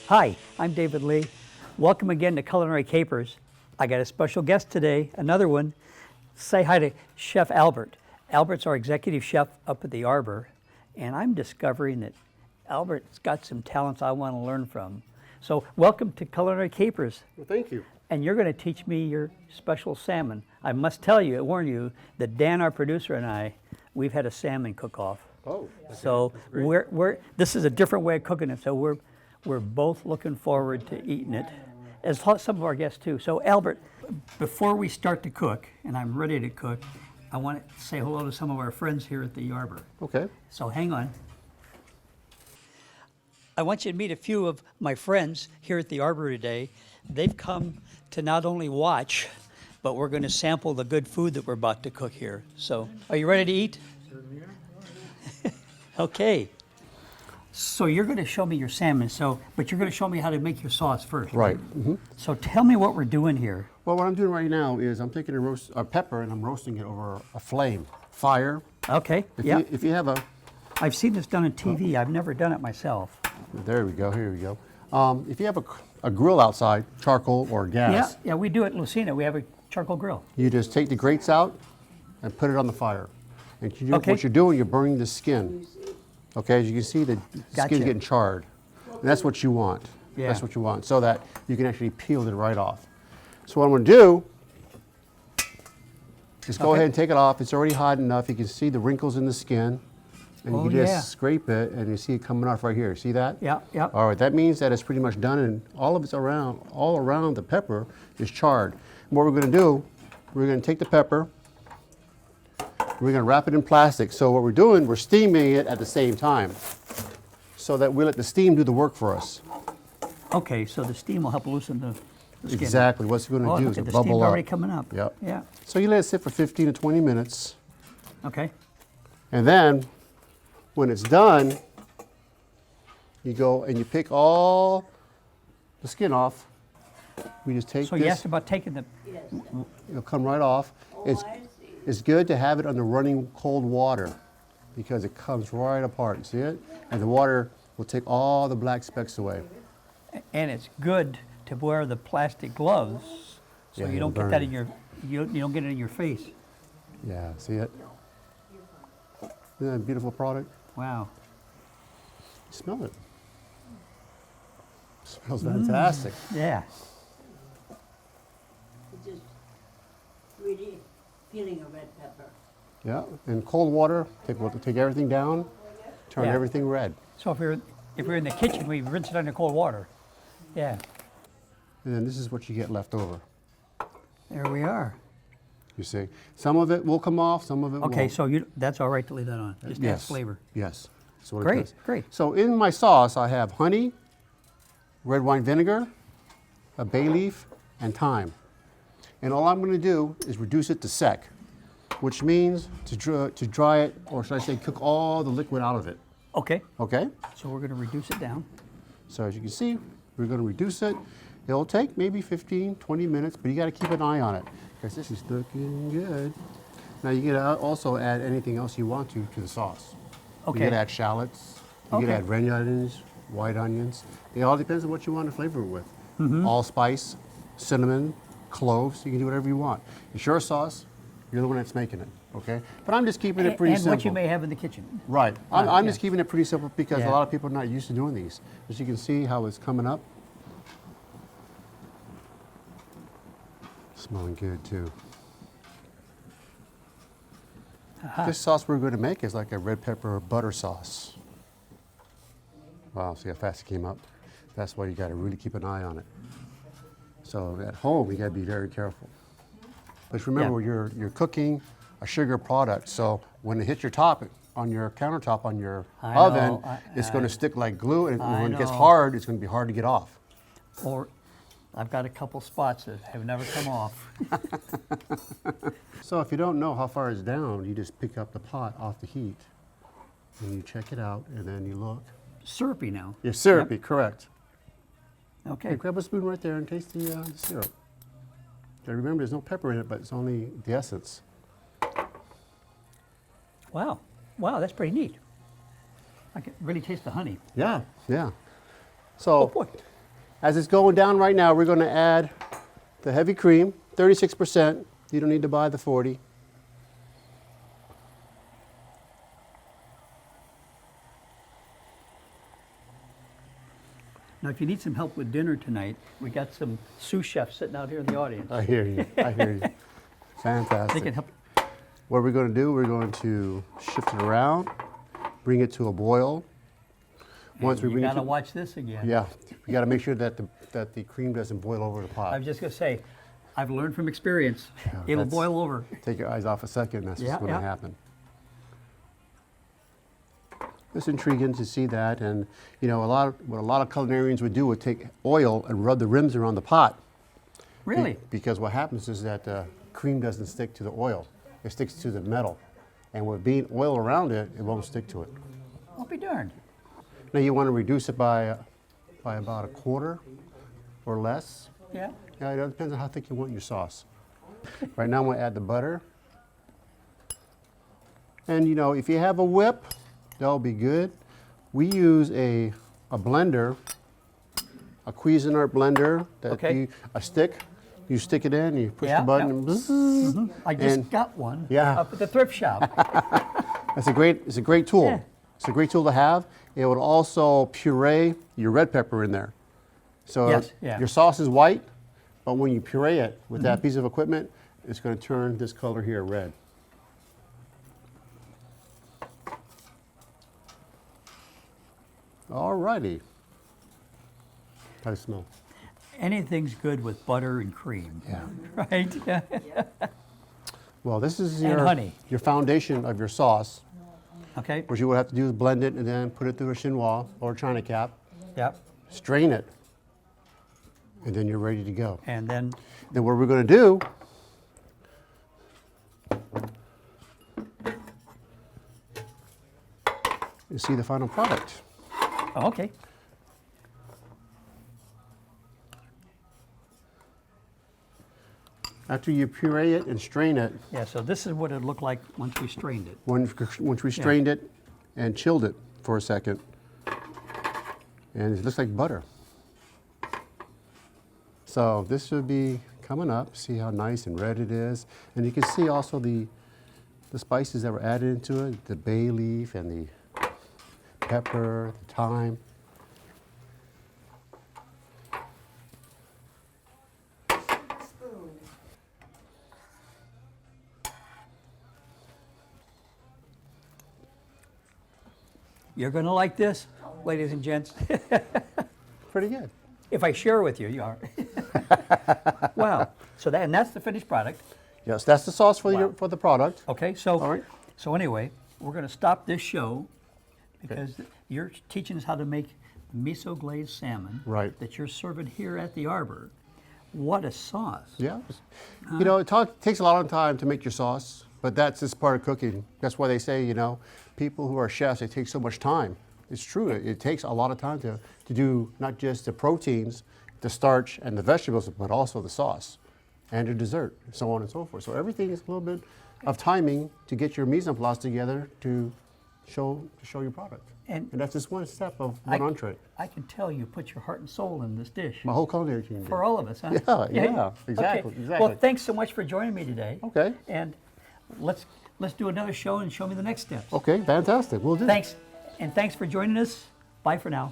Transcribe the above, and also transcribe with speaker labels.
Speaker 1: Hi, I'm David Lee. Welcome again to Culinary Capers. I got a special guest today, another one. Say hi to Chef Albert. Albert's our executive chef up at the Arbor, and I'm discovering that Albert's got some talents I want to learn from. So welcome to Culinary Capers.
Speaker 2: Well, thank you.
Speaker 1: And you're going to teach me your special salmon. I must tell you, warn you, that Dan, our producer, and I, we've had a salmon cook-off.
Speaker 2: Oh,
Speaker 1: So this is a different way of cooking it, so we're both looking forward to eating it, as some of our guests too. So Albert, before we start to cook, and I'm ready to cook, I want to say hello to some of our friends here at the Arbor.
Speaker 2: okay.
Speaker 1: So hang on. I want you to meet a few of my friends here at the Arbor today. They've come to not only watch, but we're going to sample the good food that we're about to cook here. So are you ready to eat?
Speaker 2: Certainly are.
Speaker 1: Okay. So you're going to show me your salmon, but you're going to show me how to make your sauce first.
Speaker 2: Right.
Speaker 1: So tell me what we're doing here.
Speaker 2: Well, what I'm doing right now is I'm taking a pepper and I'm roasting it over a fire.
Speaker 1: Okay. Yeah.
Speaker 2: If you have a,
Speaker 1: I've seen this done on TV. I've never done it myself.
Speaker 2: there we go, here we go. If you have a grill outside, charcoal or gas,
Speaker 1: Yeah, we do it at Lucina. We have a charcoal grill.
Speaker 2: you just take the grates out and put it on the fire. And
Speaker 1: Okay.
Speaker 2: what you're doing, you're burning the skin. Okay, as you can see, the
Speaker 1: Gotcha.
Speaker 2: skin's getting charred. And that's what you want.
Speaker 1: Yeah.
Speaker 2: That's what you want, so that you can actually peel it right off. So what I'm going to do, just go
Speaker 1: Okay.
Speaker 2: ahead and take it off. It's already hot enough. You can see the wrinkles in the skin. And
Speaker 1: Oh,
Speaker 2: you can just
Speaker 1: yeah.
Speaker 2: scrape it, and you see it coming off right here. See that?
Speaker 1: Yeah, yeah.
Speaker 2: All right, that means that it's pretty much done, and all around the pepper is charred. And what we're going to do, we're going to take the pepper, we're going to wrap it in plastic. So what we're doing, we're steaming it at the same time, so that we let the steam do the work for us.
Speaker 1: Okay, so the steam will help loosen the skin.
Speaker 2: Exactly. What's it going to
Speaker 1: Oh,
Speaker 2: do
Speaker 1: look
Speaker 2: is
Speaker 1: at
Speaker 2: it
Speaker 1: the
Speaker 2: bubble
Speaker 1: steam
Speaker 2: up.
Speaker 1: already coming up.
Speaker 2: Yep.
Speaker 1: Yeah.
Speaker 2: So you let it sit for 15 to 20 minutes,
Speaker 1: Okay.
Speaker 2: and then when it's done, you go and you pick all the skin off. We just take
Speaker 1: So
Speaker 2: this.
Speaker 1: you asked about taking the.
Speaker 2: It'll come right off. It's good to have it under running cold water because it comes right apart. See it? And the water will take all the black specks away.
Speaker 1: And it's good to wear the plastic gloves so
Speaker 2: Yeah,
Speaker 1: you
Speaker 2: it'll
Speaker 1: don't get that
Speaker 2: burn.
Speaker 1: in your you don't get it in your face.
Speaker 2: Yeah, see it? Isn't that a beautiful product?
Speaker 1: Wow.
Speaker 2: Smell it. Smells fantastic.
Speaker 1: Yeah.
Speaker 3: It's just really peeling a red pepper.
Speaker 2: Yeah, and cold water, take everything down, turn
Speaker 1: Yeah.
Speaker 2: everything red.
Speaker 1: So if we're in the kitchen, we rinse it under cold water. Yeah.
Speaker 2: And then this is what you get left over.
Speaker 1: There we are.
Speaker 2: You see, some of it will come off, some of it won't.
Speaker 1: Okay, so that's all right to leave that on. Just adds
Speaker 2: Yes.
Speaker 1: flavor.
Speaker 2: Yes. That's what it
Speaker 1: Great,
Speaker 2: does.
Speaker 1: great.
Speaker 2: So in my sauce, I have honey, red wine vinegar, a bay leaf, and thyme. And all I'm going to do is reduce it to sec, which means to dry it, or should I say cook all the liquid out of it.
Speaker 1: Okay.
Speaker 2: Okay?
Speaker 1: So we're going to reduce it down.
Speaker 2: So as you can see, we're going to reduce it. It'll take maybe 15, 20 minutes, but you got to keep an eye on it because this is looking good. Now you can also add anything else you want to the sauce.
Speaker 1: Okay.
Speaker 2: You can add shallots. You can
Speaker 1: Okay.
Speaker 2: add red onions, white onions. It all depends on what you want to flavor it with.
Speaker 1: Mm-hmm.
Speaker 2: Allspice, cinnamon, cloves. You can do whatever you want. It's your sauce. You're the one that's making it. Okay. But I'm just keeping it pretty
Speaker 1: and
Speaker 2: simple.
Speaker 1: what you may have in the kitchen.
Speaker 2: Right. I'm
Speaker 1: yeah.
Speaker 2: just keeping it pretty simple because
Speaker 1: Yeah.
Speaker 2: a lot of people are not used to doing these. As you can see how it's coming up. Smelling good too. This sauce we're going to make is like a red pepper butter sauce. Wow, see how fast it came up? That's why you got to really keep an eye on it. So at home, you got to be very careful. But remember, you're cooking a sugar product, so when it hits your top on your countertop on your
Speaker 1: I
Speaker 2: oven,
Speaker 1: know,
Speaker 2: it's going to stick like glue, and
Speaker 1: I
Speaker 2: when it gets
Speaker 1: know.
Speaker 2: hard, it's going to be hard to get off.
Speaker 1: Or I've got a couple spots that have never come off.
Speaker 2: So if you don't know how far it's down, you just pick up the pot off the heat, and you check it out, and then you look.
Speaker 1: Syrupy now.
Speaker 2: You're syrupy, correct.
Speaker 1: Okay.
Speaker 2: Hey, grab a spoon right there and taste the syrup. Now remember, there's no pepper in it, but it's only the essence.
Speaker 1: Wow. Wow, that's pretty neat. I can really taste the honey.
Speaker 2: Yeah, yeah.
Speaker 1: Oh,
Speaker 2: So
Speaker 1: boy.
Speaker 2: as it's going down right now, we're going to add the heavy cream, 36%. You don't need to buy the 40.
Speaker 1: Now, if you need some help with dinner tonight, we got some sous chefs sitting out here in the audience.
Speaker 2: I hear you. I hear you.
Speaker 1: They
Speaker 2: Fantastic.
Speaker 1: can help.
Speaker 2: What we're going to do, we're going to shift it around, bring it to a boil. Once we
Speaker 1: You
Speaker 2: bring it
Speaker 1: got to
Speaker 2: to,
Speaker 1: watch this again.
Speaker 2: yeah, we got to make sure that the cream doesn't boil over the
Speaker 1: I
Speaker 2: pot.
Speaker 1: was just going to say, I've learned from experience.
Speaker 2: Yeah,
Speaker 1: It'll
Speaker 2: that's-
Speaker 1: boil over.
Speaker 2: Take your eyes off a second, that's
Speaker 1: Yeah,
Speaker 2: what's going to
Speaker 1: yeah.
Speaker 2: happen. It's intriguing to see that, and you know, what a lot of culinarians would do would take oil and rub the rims around the pot.
Speaker 1: Really?
Speaker 2: Because what happens is that the cream doesn't stick to the oil, it sticks to the metal. And with being oil around it, it won't stick to it.
Speaker 1: I'll be darned.
Speaker 2: Now you want to reduce it by about a quarter or less.
Speaker 1: Yeah.
Speaker 2: Yeah, it depends on how thick you want your sauce. Right now I'm going to add the butter. And you know, if you have a whip, that'll be good. We use a blender, a Cuisinart blender, that
Speaker 1: Okay.
Speaker 2: a stick. You stick it in, you push
Speaker 1: Yeah,
Speaker 2: the button,
Speaker 1: yeah.
Speaker 2: and bzzz.
Speaker 1: I just
Speaker 2: And-
Speaker 1: got one
Speaker 2: Yeah.
Speaker 1: up at the thrift shop.
Speaker 2: It's a great tool.
Speaker 1: Yeah.
Speaker 2: It's a great tool to have. It would also puree your red pepper in there. So
Speaker 1: Yes, yeah.
Speaker 2: your sauce is white, but when you puree it with that piece of equipment, it's going to turn this color here red. Alrighty. How does it smell?
Speaker 1: Anything's good with butter and cream.
Speaker 2: Yeah.
Speaker 1: Right? Yeah.
Speaker 2: Well, this is
Speaker 1: And honey.
Speaker 2: your foundation of your sauce.
Speaker 1: Okay.
Speaker 2: What you would have to do is blend it and then put it through a chinois or a china cap,
Speaker 1: Yep.
Speaker 2: strain it, and then you're ready to go.
Speaker 1: And then,
Speaker 2: Then what we're going to do is see the final product.
Speaker 1: oh, okay.
Speaker 2: After you puree it and strain it,
Speaker 1: Yeah, so this is what it looked like once we strained it.
Speaker 2: once we strained it and chilled it for a second, and it looks like butter. So this should be coming up. See how nice and red it is. And you can see also the spices that were added into it, the bay leaf and the pepper, the thyme.
Speaker 1: You're going to like this, ladies and gents.
Speaker 2: Pretty good.
Speaker 1: If I share with you, you are. Wow. So and that's the finished product.
Speaker 2: Yes, that's the sauce for
Speaker 1: Wow.
Speaker 2: for the product.
Speaker 1: Okay, so
Speaker 2: All right.
Speaker 1: so anyway, we're going to stop this show because you're teaching us how to make miso glazed salmon
Speaker 2: Right.
Speaker 1: that you're serving here at the Arbor. What a sauce.
Speaker 2: Yeah. You know, it takes a lot of time to make your sauce, but that's just part of cooking. That's why they say, you know, people who are chefs, they take so much time. It's true. It takes a lot of time to do not just the proteins, the starch, and the vegetables, but also the sauce and the dessert, so on and so forth. So everything is a little bit of timing to get your mise en place together to show your product.
Speaker 1: And
Speaker 2: that's just one step of one entree.
Speaker 1: I can tell you put your heart and soul in this dish.
Speaker 2: My whole culinary team did.
Speaker 1: For all of us, huh?
Speaker 2: Yeah, exactly,
Speaker 1: Okay.
Speaker 2: exactly.
Speaker 1: Well, thanks so much for joining me today.
Speaker 2: Okay.
Speaker 1: And let's do another show and show me the next steps.
Speaker 2: Okay, fantastic. We'll do.
Speaker 1: Thanks. And thanks for joining us. Bye for now.